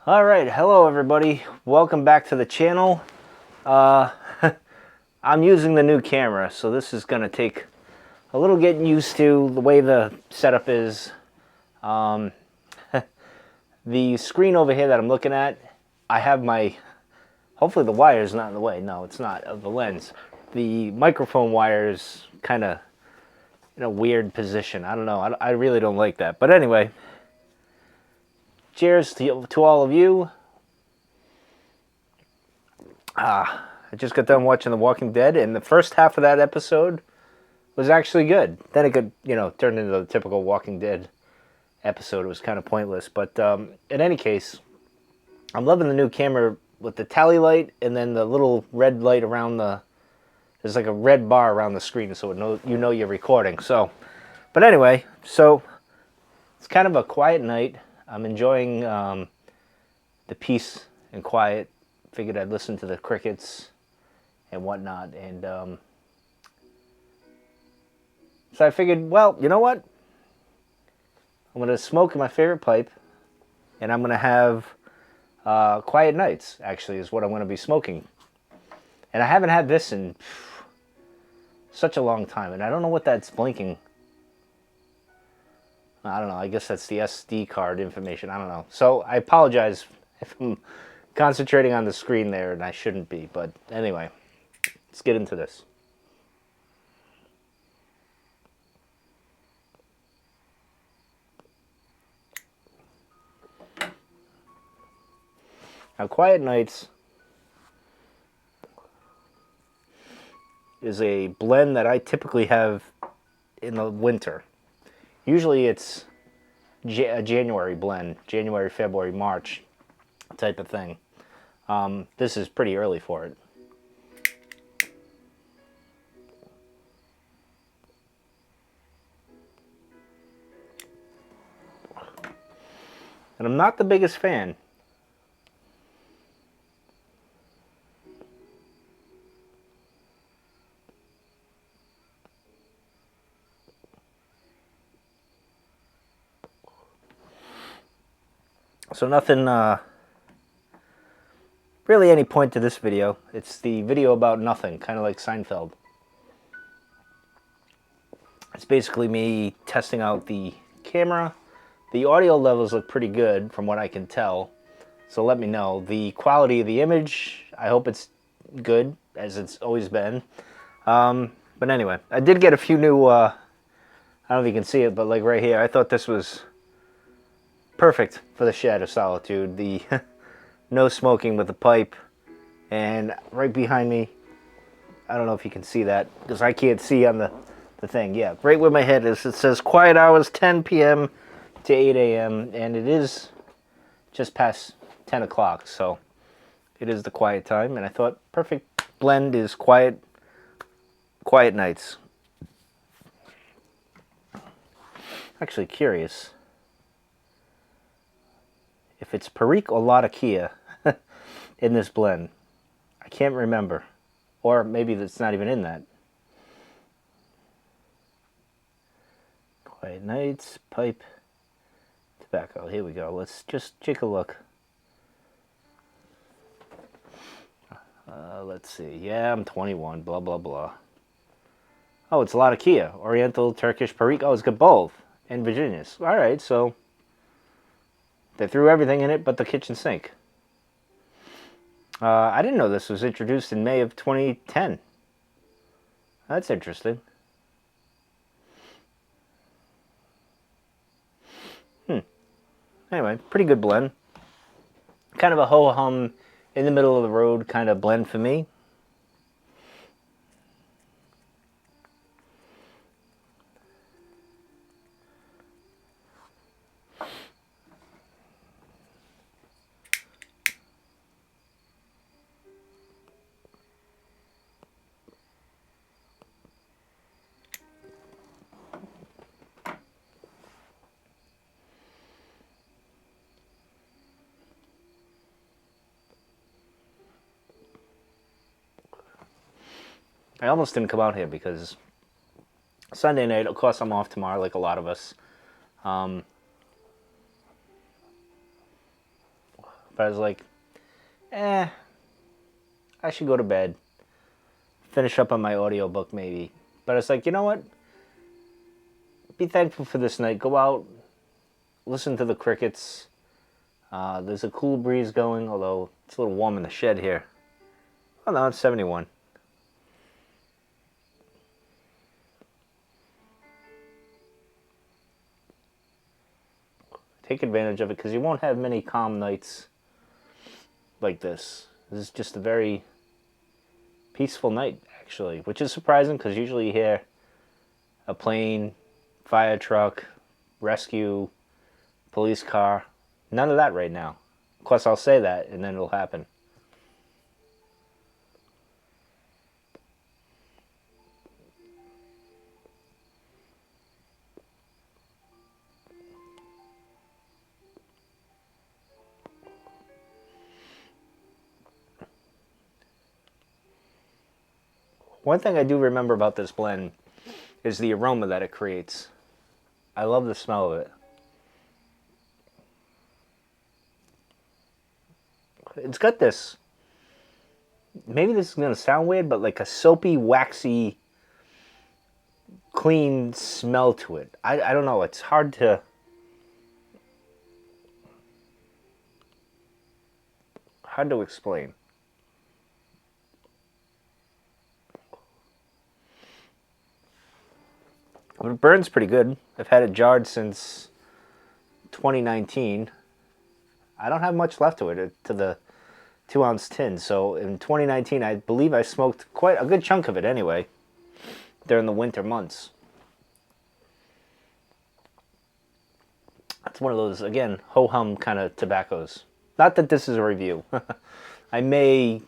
All right, hello everybody. Welcome back to the channel. Uh, I'm using the new camera, so this is going to take a little getting used to the way the setup is. The screen over here that I'm looking at, I have my, hopefully the wire is not in the way. No, it's not, of the lens. The microphone wire is kind of in a weird position. I don't know. I really don't like that. But anyway, cheers to all of you. I just got done watching The Walking Dead, and the first half of that episode was actually good. Then it could, turn into the typical Walking Dead episode. It was kind of pointless. But in any case, I'm loving the new camera with the tally light and then the little red light around there's like a red bar around the screen so you know you're recording. So, but anyway, so it's kind of a quiet night. I'm enjoying the peace and quiet. Figured I'd listen to the crickets and whatnot, and so I figured, well, you know what? I'm going to smoke my favorite pipe, and I'm going to have quiet nights, actually, is what I'm going to be smoking. And I haven't had this in such a long time, and I don't know what that's blinking. I don't know. I guess that's the SD card information. I don't know. So I apologize if I'm concentrating on the screen there, and I shouldn't be. But anyway, let's get into this. Now, Quiet Nights is a blend that I typically have in the winter. Usually it's a January blend, January, February, March type of thing. This is pretty early for it. And I'm not the biggest fan. So nothing, really any point to this video. It's the video about nothing, kind of like Seinfeld. It's basically me testing out the camera. The audio levels look pretty good from what I can tell. So let me know. The quality of the image, I hope it's good, as it's always been. But anyway, I did get a few new, I don't know if you can see it, but like right here, I thought this was perfect for the Shed of Solitude. The no smoking with the pipe. And right behind me, I don't know if you can see that, because I can't see on the thing. Yeah, right where my head is, it says quiet hours 10 p.m. to 8 a.m. and it is just past 10 o'clock, so it is the quiet time, and I thought perfect blend is quiet nights. Actually curious if it's Perique or Latakia in this blend. I can't remember, or maybe it's not even in that. Quiet nights, pipe, tobacco. Here we go. Let's just take a look. Let's see. Yeah, I'm 21. Blah, blah, blah. Oh, it's Latakia. Oriental, Turkish, Perique. Oh, it's got both. And Virginia's. All right, so they threw everything in it but the kitchen sink. I didn't know this was introduced in May of 2010. That's interesting. Anyway, pretty good blend. Kind of a ho-hum, in the middle of the road kind of blend for me. I almost didn't come out here because Sunday night, of course I'm off tomorrow like a lot of us. But I was like, I should go to bed. Finish up on my audiobook maybe. But it's like, you know what? Be thankful for this night. Go out, listen to the crickets. There's a cool breeze going, although it's a little warm in the shed here. Oh no, it's 71. Take advantage of it because you won't have many calm nights like this. This is just a very peaceful night, actually, which is surprising because usually you hear a plane, fire truck, rescue, police car. None of that right now. Of course, I'll say that, and then it'll happen. One thing I do remember about this blend is the aroma that it creates. I love the smell of it. It's got this, maybe this is going to sound weird, but like a soapy, waxy, clean smell to it. I don't know. It's hard to explain. But it burns pretty good. I've had it jarred since 2019. I don't have much left to it, to the 2-ounce tin. So in 2019, I believe I smoked quite a good chunk of it anyway, during the winter months. It's one of those, again, ho-hum kind of tobaccos. Not that this is a review. I may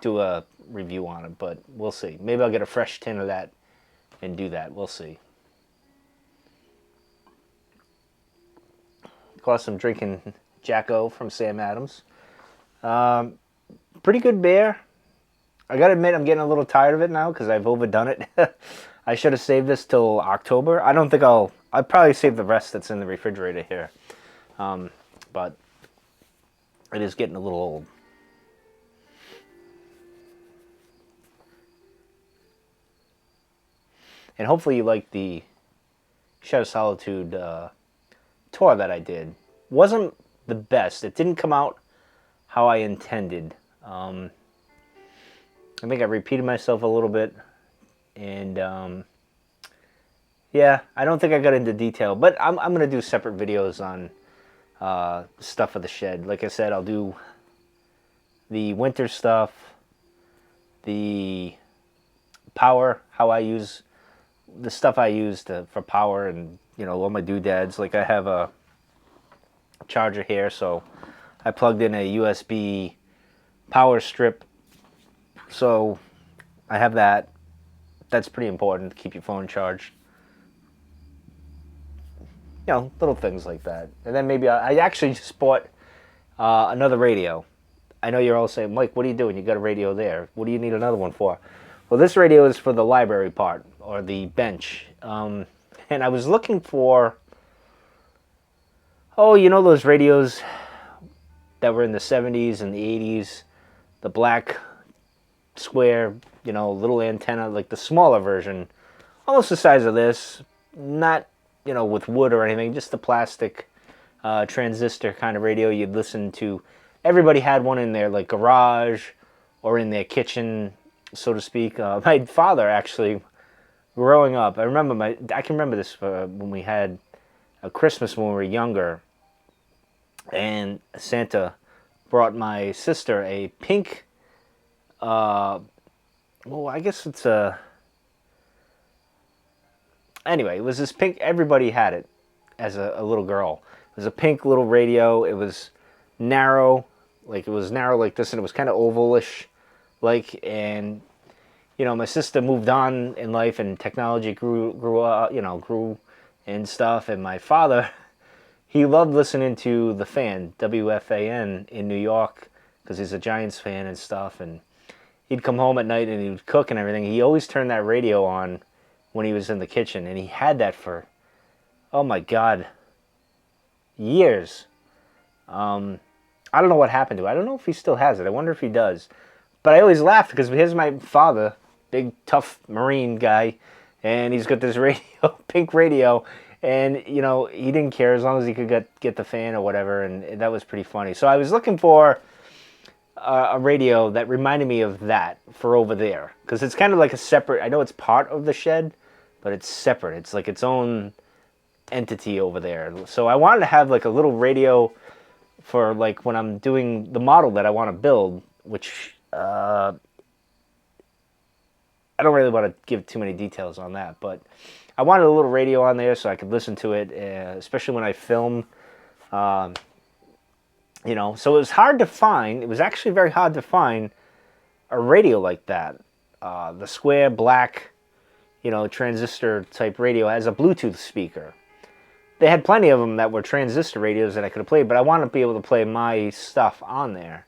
do a review on it, but we'll see. Maybe I'll get a fresh tin of that and do that. We'll see. Of course, I'm drinking Jacko from Sam Adams. Pretty good beer. I gotta admit, I'm getting a little tired of it now because I've overdone it. I should have saved this till October. I don't think I'll probably save the rest that's in the refrigerator here. But it is getting a little old. And hopefully you like the Shed of Solitude tour that I did. Wasn't the best. It didn't come out how I intended. I think I repeated myself a little bit. And yeah, I don't think I got into detail. But I'm going to do separate videos on stuff of the shed. Like I said, I'll do the winter stuff, the power, how I use the stuff I use for power, and you know, all my doodads. Like I have a charger here, so I plugged in a USB power strip, so I have that. That's pretty important to keep your phone charged. You know, little things like that. And then maybe I actually just bought another radio. I know you're all saying, Mike, what are you doing? You got a radio there. What do you need another one for? Well, this radio is for the library part, or the bench. And I was looking for, you know those radios that were in the 70s and the 80s? The black square, you know, little antenna, like the smaller version. Almost the size of this. Not, you know, with wood or anything, just the plastic transistor kind of radio you'd listen to. Everybody had one in their like garage or in their kitchen, so to speak. My father actually, growing up, I can remember this when we had a Christmas when we were younger, and Santa brought my sister a pink, well, I guess it's a, anyway, it was this pink, everybody had it as a little girl. It was a pink little radio. It was narrow, like this, and it was kind of ovalish, like, and you know, my sister moved on in life, and technology grew and stuff. And my father, he loved listening to the Fan, WFAN in New York, because he's a Giants fan and stuff. And he'd come home at night and he would cook and everything. He always turned that radio on when he was in the kitchen, and he had that for, oh my God, years. I don't know what happened to it. I don't know if he still has it. I wonder if he does. But I always laughed because here's my father, big tough Marine guy, and he's got this radio, pink radio, and you know he didn't care as long as he could get the fan or whatever, and that was pretty funny. So I was looking for a radio that reminded me of that for over there because it's kind of like a separate. I know it's part of the shed, but it's separate. It's like its own entity over there. So I wanted to have like a little radio for like when I'm doing the model that I want to build, which I don't really want to give too many details on that, but I wanted a little radio on there so I could listen to it, especially when I film. You know, so it was hard to find. It was actually very hard to find a radio like that. The square black, you know, transistor type radio has a Bluetooth speaker. They had plenty of them that were transistor radios that I could have played, but I wanted to be able to play my stuff on there.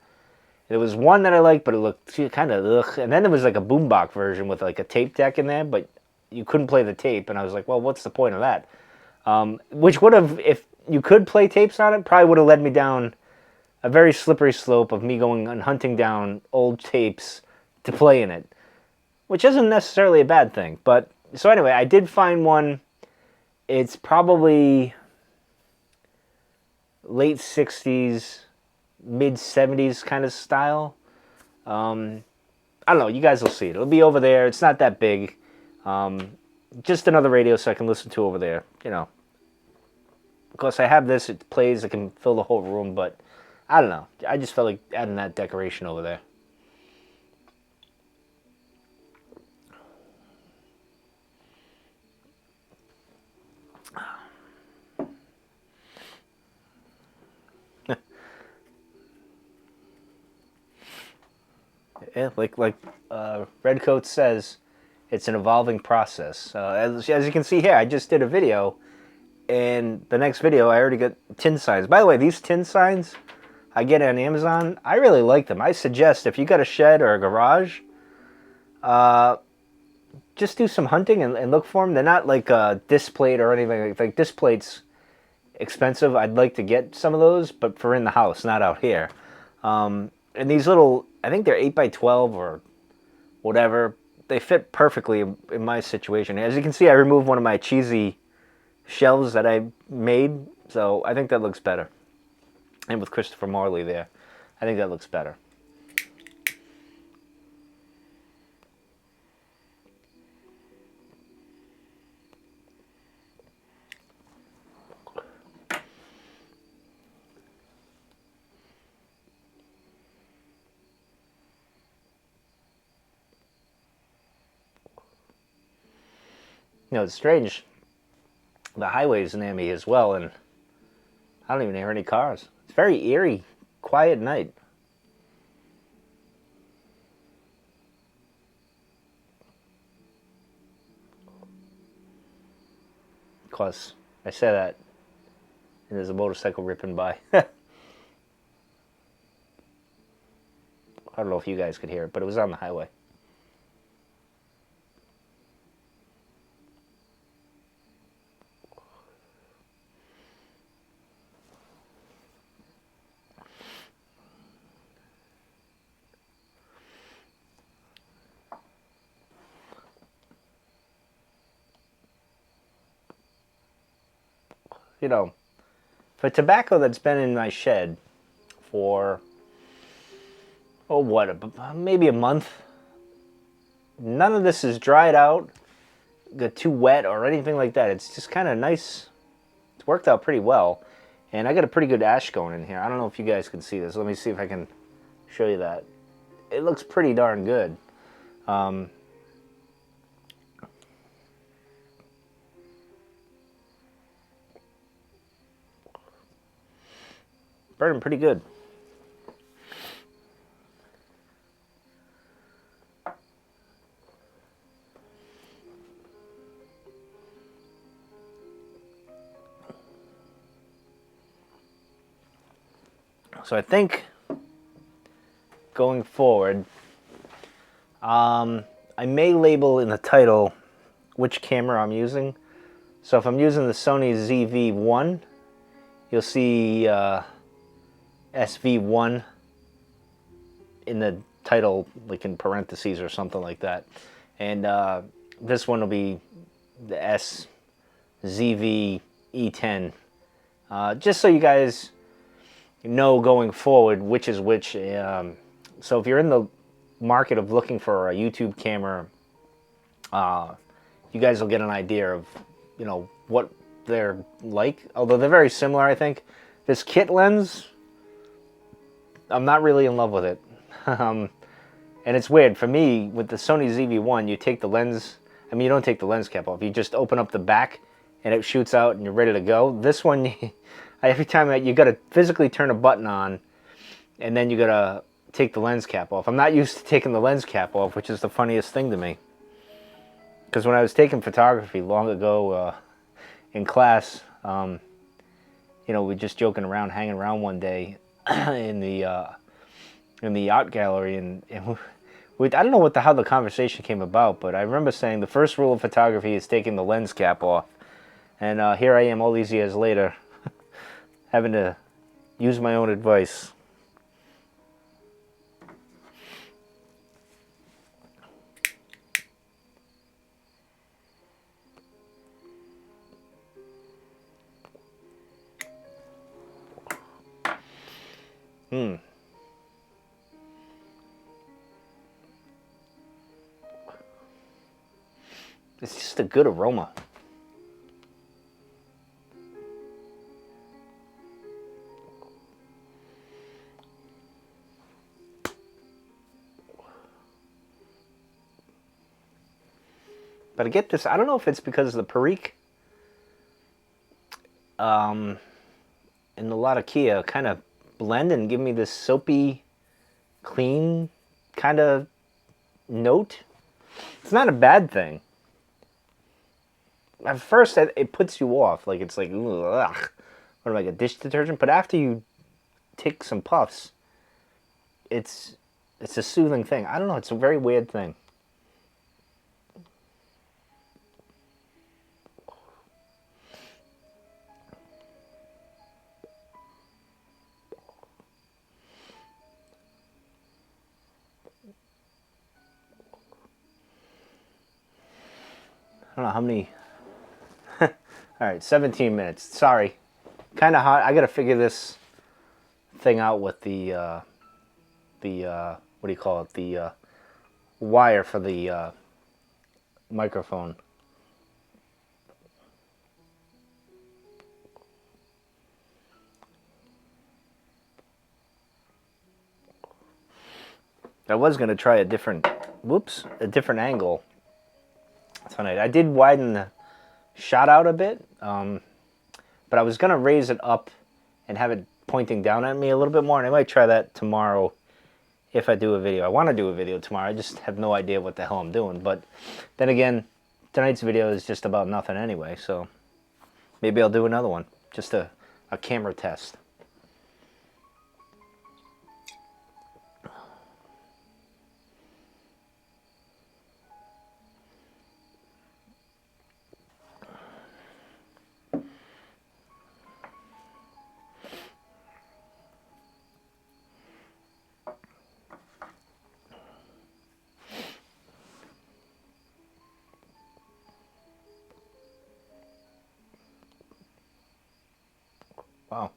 There was one that I liked, but it looked kind of ugh. And then there was like a boombox version with like a tape deck in there, but you couldn't play the tape. And I was like, well, what's the point of that? Which would have, if you could play tapes on it, probably would have led me down a very slippery slope of me going and hunting down old tapes to play in it, which isn't necessarily a bad thing. But so anyway, I did find one. It's probably late 60s, mid 70s kind of style. I don't know. You guys will see it. It'll be over there. It's not that big. Just another radio so I can listen to over there. You know. Of course, I have this. It plays. It can fill the whole room, but I don't know. I just felt like adding that decoration over there. Yeah, like Redcoat says, it's an evolving process. As you can see here, I just did a video, and the next video I already got tin signs. By the way, these tin signs I get on Amazon, I really like them. I suggest if you got a shed or a garage, just do some hunting and look for them. They're not like disc plate or anything. Like disc plate's expensive. I'd like to get some of those, but for in the house, not out here. And these little, I think they're 8x12 or whatever. They fit perfectly in my situation. As you can see, I removed one of my cheesy shelves that I made, so I think that looks better. And with Christopher Marley there, I think that looks better. You know, it's strange. The highway's near me as well, and I don't even hear any cars. It's very eerie, quiet night. Of course, I say that, and there's a motorcycle ripping by. I don't know if you guys could hear it, but it was on the highway. You know, for tobacco that's been in my shed for, oh, what, maybe a month, none of this is dried out, got too wet or anything like that. It's just kind of nice. It's worked out pretty well. And I got a pretty good ash going in here. I don't know if you guys can see this. Let me see if I can show you that. It looks pretty darn good. Burning pretty good. So I think going forward, I may label in the title which camera I'm using. So if I'm using the Sony ZV-1, you'll see SV1 in the title, like in parentheses or something like that. And this one will be the SZV-E10. Just so you guys know going forward which is which. So if you're in the market of looking for a YouTube camera, you guys will get an idea of, you know, what they're like. Although they're very similar, I think. This kit lens, I'm not really in love with it. And it's weird. For me, with the Sony ZV-1, you take the lens, I mean, you don't take the lens cap off. You just open up the back and it shoots out and you're ready to go. This one, every time you got to physically turn a button on and then you got to take the lens cap off. I'm not used to taking the lens cap off, which is the funniest thing to me. Because when I was taking photography long ago in class, you know, we were just joking around, hanging around one day in the art gallery, and I don't know how the conversation came about, but I remember saying the first rule of photography is taking the lens cap off. And here I am all these years later, having to use my own advice. It's just a good aroma. But I get this, I don't know if it's because of the Perique and the Latakia kind of blend and give me this soapy, clean kind of note. It's not a bad thing. At first, it puts you off. Like, it's like, ugh, what am I, like a dish detergent? But after you take some puffs, it's a soothing thing. I don't know, it's a very weird thing. I don't know how many. All right, 17 minutes. Sorry, kind of hot. I got to figure this thing out with the what do you call it? The wire for the microphone. I was gonna try a different angle tonight. I did widen the shot out a bit, but I was gonna raise it up and have it pointing down at me a little bit more, and I might try that tomorrow if I do a video. I want to do a video tomorrow. I just have no idea what the hell I'm doing. But then again, tonight's video is just about nothing anyway, so maybe I'll do another one, just a camera test. Wow.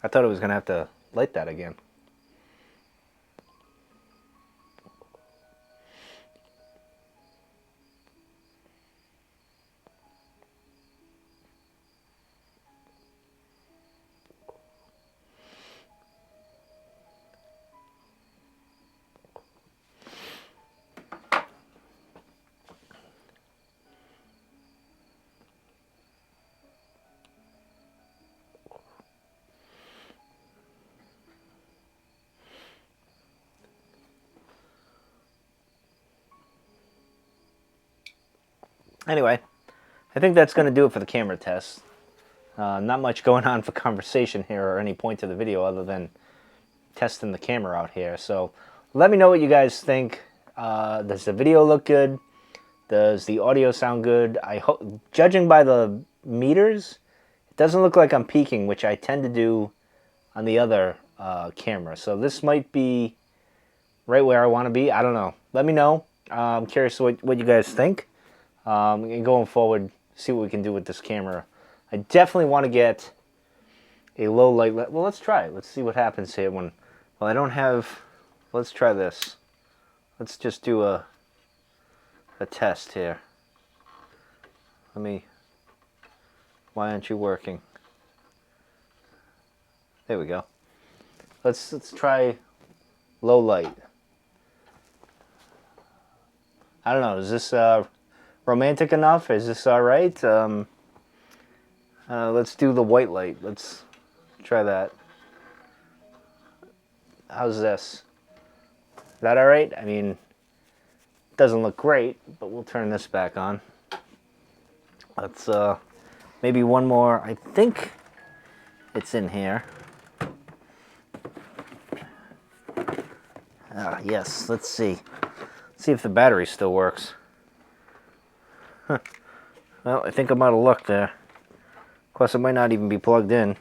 I thought I was going to have to light that again. Anyway, I think that's going to do it for the camera test. Not much going on for conversation here or any point to the video other than testing the camera out here. So let me know what you guys think. Does the video look good? Does the audio sound good? I hope, judging by the meters, it doesn't look like I'm peaking, which I tend to do on the other camera. So this might be right where I want to be. I don't know. Let me know. I'm curious what you guys think. And going forward, see what we can do with this camera. I definitely want to get a low light. Well, let's try it. Let's see what happens here when. Well, I don't have. Let's try this. Let's just do a test here. Let me. Why aren't you working? There we go. Let's try low light. I don't know. Is this romantic enough? Is this all right? Let's do the white light. Let's try that. How's this? Is that all right? I mean, it doesn't look great, but we'll turn this back on. Let's maybe one more. I think it's in here. Yes, let's see. See if the battery still works. Huh. Well, I think I'm out of luck there. Of course, it might not even be plugged in.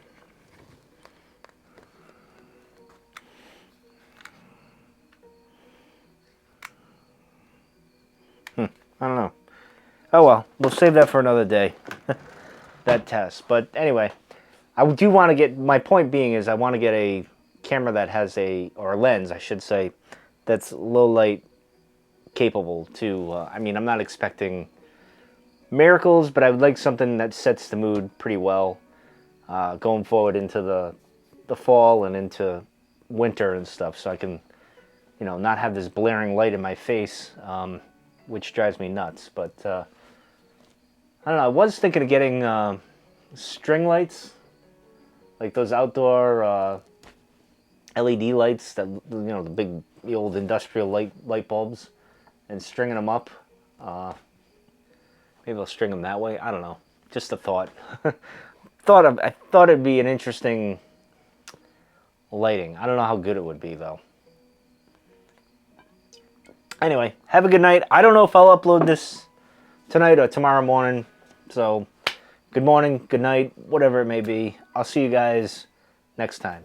I don't know. Oh well, we'll save that for another day. That test. But anyway, I do want to get, my point being is I want to get a camera that has or a lens, I should say, that's low light capable too. I mean, I'm not expecting miracles, but I would like something that sets the mood pretty well going forward into the fall and into winter and stuff, so I can, you know, not have this blaring light in my face, which drives me nuts. But I don't know, I was thinking of getting string lights, like those outdoor LED lights that, you know, the old industrial light bulbs, and stringing them up. Maybe I'll string them that way. I don't know. Just a thought. I thought it'd be an interesting lighting. I don't know how good it would be though. Anyway, have a good night. I don't know if I'll upload this tonight or tomorrow morning. So, good morning, good night, whatever it may be. I'll see you guys next time.